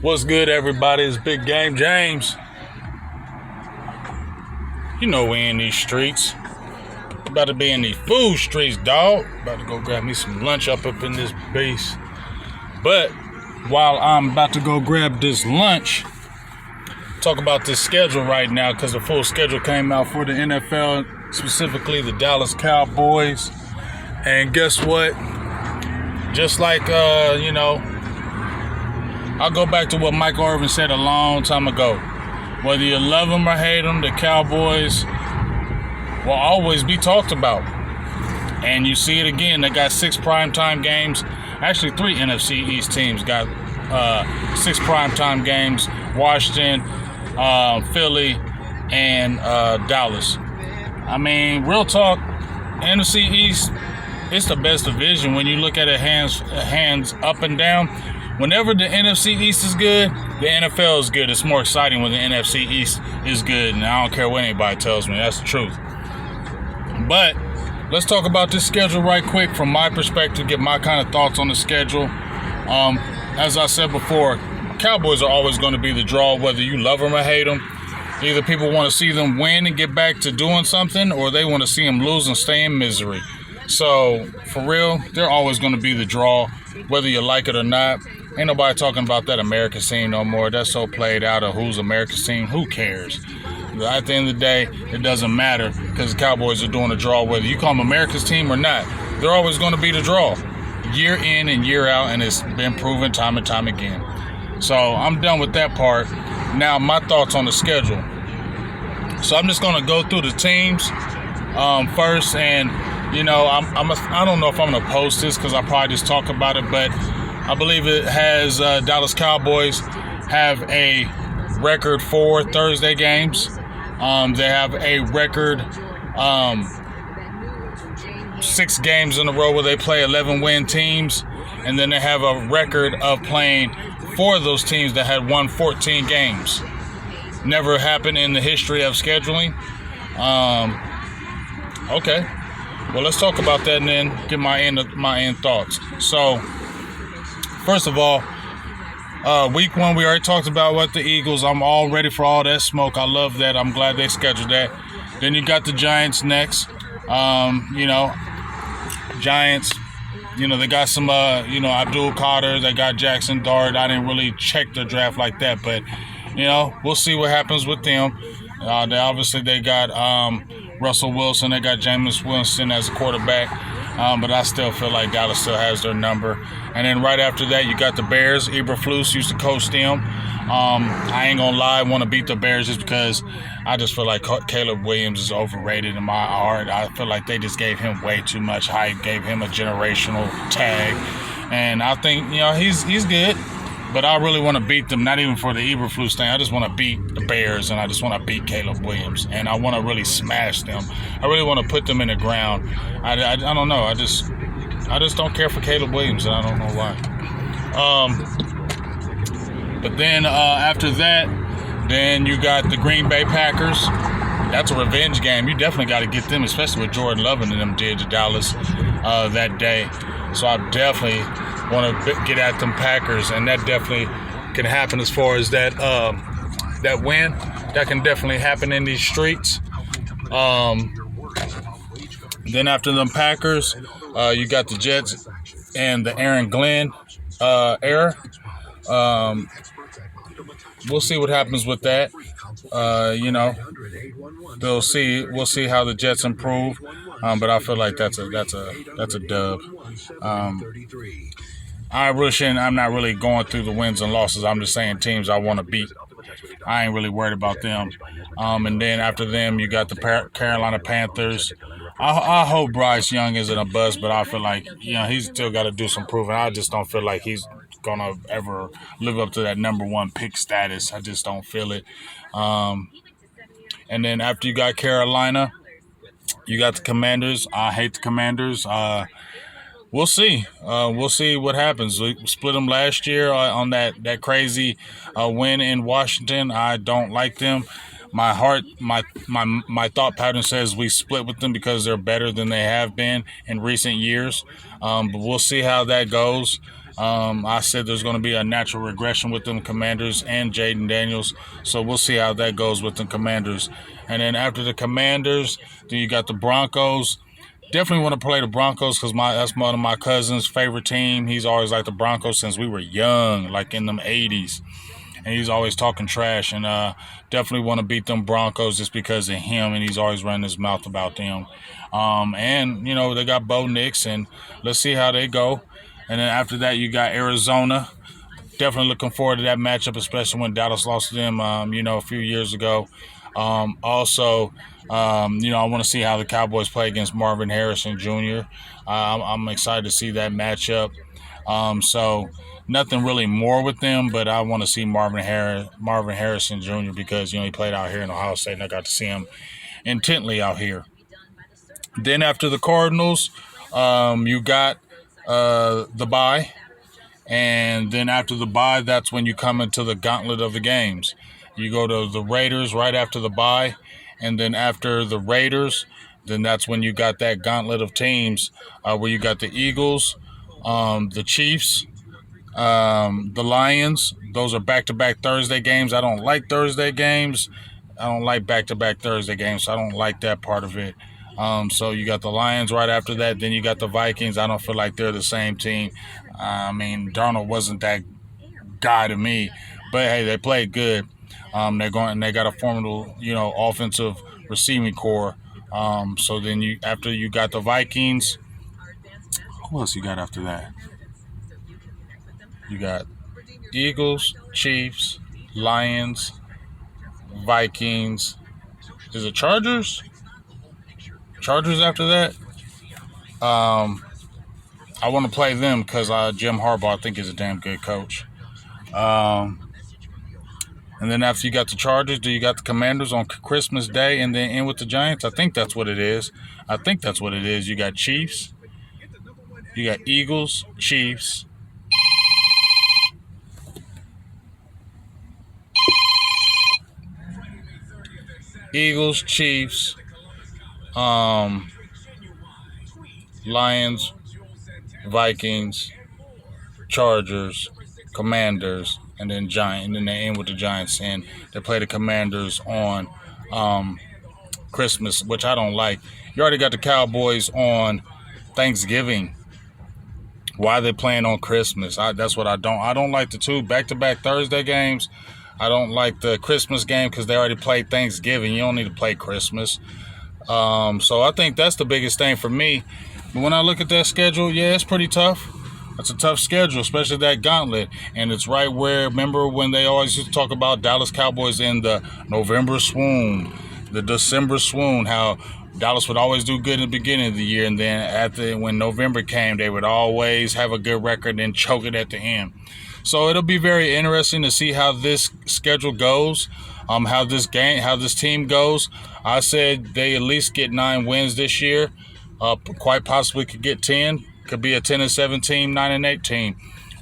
What's good, everybody? It's Big Game James. You know we in these streets. About to be in these food streets, dog. About to go grab me some lunch up in this base. But while I'm about to go grab this lunch, talk about this schedule right now, because the full schedule came out for the NFL, specifically the Dallas Cowboys. And guess what? Just like, I'll go back to what Michael Irvin said a long time ago. Whether you love them or hate them, the Cowboys will always be talked about. And you see it again. They got 6 primetime games. Actually, 3 NFC East teams got 6 primetime games. Washington, Philly, and Dallas. I mean, real talk, NFC East, it's the best division when you look at it hands up and down. Whenever the NFC East is good, the NFL is good. It's more exciting when the NFC East is good, and I don't care what anybody tells me. That's the truth. But let's talk about this schedule right quick from my perspective, get my kind of thoughts on the schedule. As I said before, Cowboys are always going to be the draw, whether you love them or hate them. Either people want to see them win and get back to doing something, or they want to see them lose and stay in misery. So, for real, they're always going to be the draw, whether you like it or not. Ain't nobody talking about that American team no more. That's so played out of who's America's team. Who cares? At the end of the day, it doesn't matter, because the Cowboys are doing a draw, whether you call them America's team or not. They're always going to be the draw, year in and year out, and it's been proven time and time again. So I'm done with that part. Now, my thoughts on the schedule. So I'm just going to go through the teams first, and I don't know if I'm going to post this because I'll probably just talk about it, but I believe it has Dallas Cowboys have a record 4 Thursday games. They have a record 6 games in a row where they play 11-win teams, and then they have a record of playing 4 of those teams that had won 14 games. Never happened in the history of scheduling. Okay. Well, let's talk about that and then get my end thoughts. So, first of all, week 1, we already talked about what the Eagles. I'm all ready for all that smoke. I love that. I'm glad they scheduled that. Then you got the Giants next. Giants, they got some, Abdul Carter. They got Jackson Dart. I didn't really check the draft like that, but, we'll see what happens with them. They got Russell Wilson. They got Jameis Winston as a quarterback. But I still feel like Dallas still has their number. And then right after that, you got the Bears. Eberflus used to coach them. I ain't going to lie, I want to beat the Bears just because I just feel like Caleb Williams is overrated in my heart. I feel like they just gave him way too much hype, gave him a generational tag. And I think, he's good. But I really want to beat them, not even for the Eberflus thing. I just want to beat the Bears, and I just want to beat Caleb Williams. And I want to really smash them. I really want to put them in the ground. I don't know. I just don't care for Caleb Williams, and I don't know why. But then after that, then you got the Green Bay Packers. That's a revenge game. You definitely got to get them, especially what Jordan Love and them did to Dallas that day. So I definitely want to get at them Packers, and that definitely can happen as far as that win. That can definitely happen in these streets. Then after them Packers, you got the Jets and the Aaron Glenn era. We'll see what happens with that. We'll see how the Jets improve. But I feel like that's a dub. I'm not really going through the wins and losses. I'm just saying teams I want to beat. I ain't really worried about them. And then after them, you got the Carolina Panthers. I hope Bryce Young isn't a bust, but I feel like he's still got to do some proving. I just don't feel like he's gonna ever live up to that number 1 pick status. I just don't feel it. And then after you got Carolina, you got the Commanders. I hate the Commanders. We'll see. We'll see what happens. We split them last year on that crazy win in Washington. I don't like them. My thought pattern says we split with them because they're better than they have been in recent years. But we'll see how that goes. I said there's going to be a natural regression with them Commanders and Jaden Daniels. So we'll see how that goes with the Commanders. And then after the Commanders, then you got the Broncos. Definitely want to play the Broncos because that's one of my cousin's favorite team. He's always liked the Broncos since we were young, like in them 80s. And he's always talking trash. And definitely want to beat them Broncos just because of him. And he's always running his mouth about them. And, they got Bo Nix. And let's see how they go. And then after that, you got Arizona. Definitely looking forward to that matchup, especially when Dallas lost to them, a few years ago. Also, I want to see how the Cowboys play against Marvin Harrison Jr. I'm excited to see that matchup. So nothing really more with them, but I want to see Marvin Harrison Jr. because, he played out here in Ohio State, and I got to see him intently out here. Then after the Cardinals, you got the bye. And then after the bye, that's when you come into the gauntlet of the games. You go to the Raiders right after the bye. And then after the Raiders, then that's when you got that gauntlet of teams where you got the Eagles, the Chiefs, the Lions. Those are back-to-back Thursday games. I don't like Thursday games. I don't like back-to-back Thursday games, so I don't like that part of it. So you got the Lions right after that. Then you got the Vikings. I don't feel like they're the same team. Darnold wasn't that guy to me. But, hey, they played good. They got a formidable, offensive receiving core. So then after you got the Vikings, who else you got after that? You got Eagles, Chiefs, Lions, Vikings. Is it Chargers? Chargers after that? I want to play them because Jim Harbaugh, I think, is a damn good coach. And then after you got the Chargers, do you got the Commanders on Christmas Day and then end with the Giants? I think that's what it is. You got Chiefs. You got Eagles, Chiefs. Eagles, Chiefs, Lions, Vikings, Chargers, Commanders, and then and then they end with the Giants, and they play the Commanders on Christmas, which I don't like. You already got the Cowboys on Thanksgiving. Why are they playing on Christmas? That's what I don't like the two back-to-back Thursday games. I don't like the Christmas game because they already played Thanksgiving. You don't need to play Christmas. So I think that's the biggest thing for me. But when I look at that schedule, yeah, it's pretty tough. It's a tough schedule, especially that gauntlet. And it's right where, remember when they always used to talk about Dallas Cowboys in the November swoon, the December swoon, how Dallas would always do good in the beginning of the year, and then when November came, they would always have a good record and choke it at the end. So it'll be very interesting to see how this schedule goes, how this team goes. I said they at least get 9 wins this year. Quite possibly could get 10. Could be a 10-7 team, 9-8 team.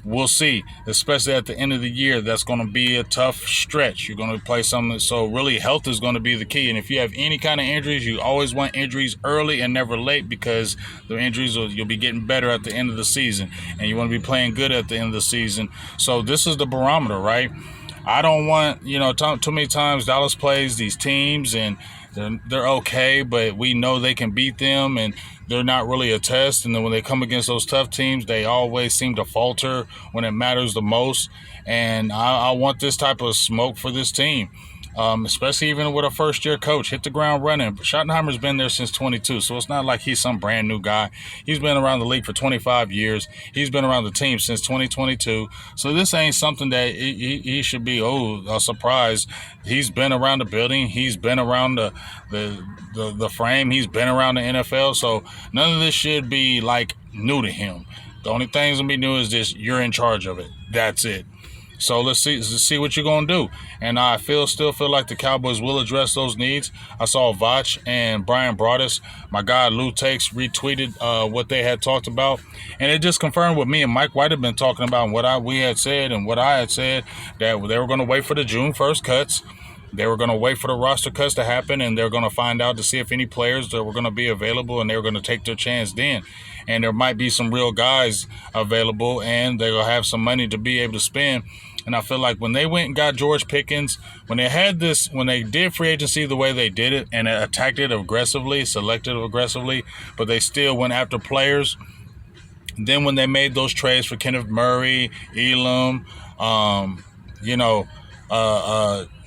We'll see. Especially at the end of the year, that's going to be a tough stretch. You're going to play something. So really, health is going to be the key. And if you have any kind of injuries, you always want injuries early and never late, because the injuries you'll be getting better at the end of the season, and you want to be playing good at the end of the season. So this is the barometer, right? I don't want, too many times Dallas plays these teams and they're okay, but we know they can beat them, and they're not really a test. And then when they come against those tough teams, they always seem to falter when it matters the most. And I want this type of smoke for this team, especially even with a first-year coach. Hit the ground running. Schottenheimer's been there since 22, so it's not like he's some brand-new guy. He's been around the league for 25 years. He's been around the team since 2022. So this ain't something that he should be, a surprise. He's been around the building. He's been around the frame. He's been around the NFL. So none of this should be, new to him. The only thing that's going to be new is this: you're in charge of it. That's it. So let's see what you're going to do. And I still feel like the Cowboys will address those needs. I saw Vach and Brian Broaddus, my guy Lou Takes, retweeted what they had talked about. And it just confirmed what me and Mike White have been talking about, and what we had said and what I had said, that they were going to wait for the June 1st cuts. They were going to wait for the roster cuts to happen, and they're going to find out to see if any players that were going to be available, and they were going to take their chance then. and there might be some real guys available, and they'll have some money to be able to spend. And I feel like when they went and got George Pickens, when they did free agency the way they did it and attacked it aggressively, selected aggressively, but they still went after players. Then when they made those trades for Kenneth Murray, Elam,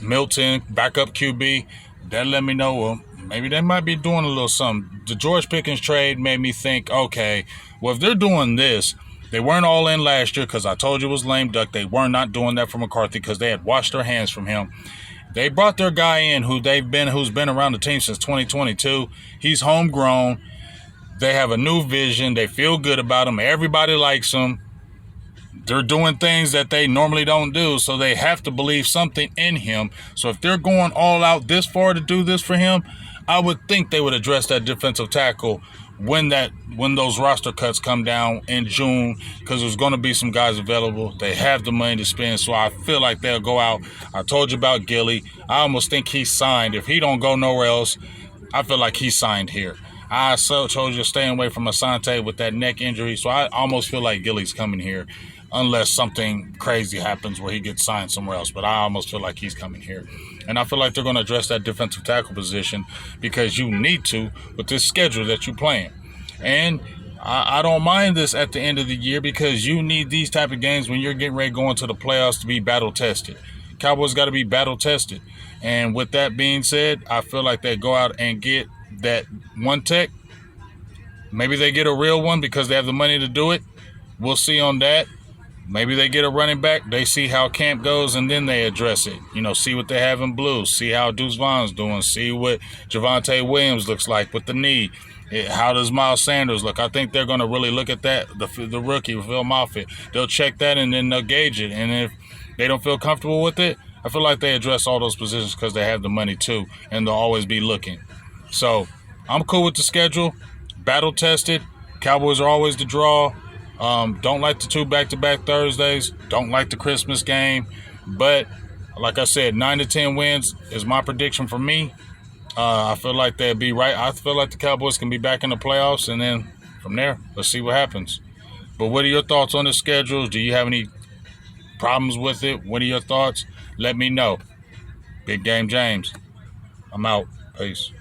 Milton, backup QB, that let me know, well, maybe they might be doing a little something. The George Pickens trade made me think, okay, well, if they're doing this, they weren't all in last year because I told you it was lame duck. They were not doing that for McCarthy because they had washed their hands from him. They brought their guy in who's been around the team since 2022. He's homegrown. They have a new vision. They feel good about him. Everybody likes him. They're doing things that they normally don't do, so they have to believe something in him. So if they're going all out this far to do this for him, I would think they would address that defensive tackle when those roster cuts come down in June, because there's going to be some guys available. They have the money to spend, so I feel like they'll go out. I told you about Gilly. I almost think he's signed. If he don't go nowhere else, I feel like he's signed here. I told you staying away from Asante with that neck injury, so I almost feel like Gilly's coming here unless something crazy happens where he gets signed somewhere else. But I almost feel like he's coming here. And I feel like they're going to address that defensive tackle position because you need to with this schedule that you're playing. And I don't mind this at the end of the year because you need these type of games when you're getting ready to go into the playoffs to be battle-tested. Cowboys got to be battle-tested. And with that being said, I feel like they go out and get that one tech. Maybe they get a real one because they have the money to do it. We'll see on that. Maybe they get a running back. They see how camp goes, and then they address it. See what they have in blue. See how Deuce Vaughn's doing. See what Javonte Williams looks like with the knee. How does Miles Sanders look? I think they're going to really look at that, the rookie, Phil Moffitt. They'll check that, and then they'll gauge it. And if they don't feel comfortable with it, I feel like they address all those positions because they have the money too, and they'll always be looking. So I'm cool with the schedule. Battle-tested. Cowboys are always the draw. Don't like the 2 back-to-back Thursdays. Don't like the Christmas game. But, like I said, 9 to 10 wins is my prediction for me. I feel like they'll be right. I feel like the Cowboys can be back in the playoffs, and then from there, let's see what happens. But what are your thoughts on the schedule? Do you have any problems with it? What are your thoughts? Let me know. Big Game James. I'm out. Peace.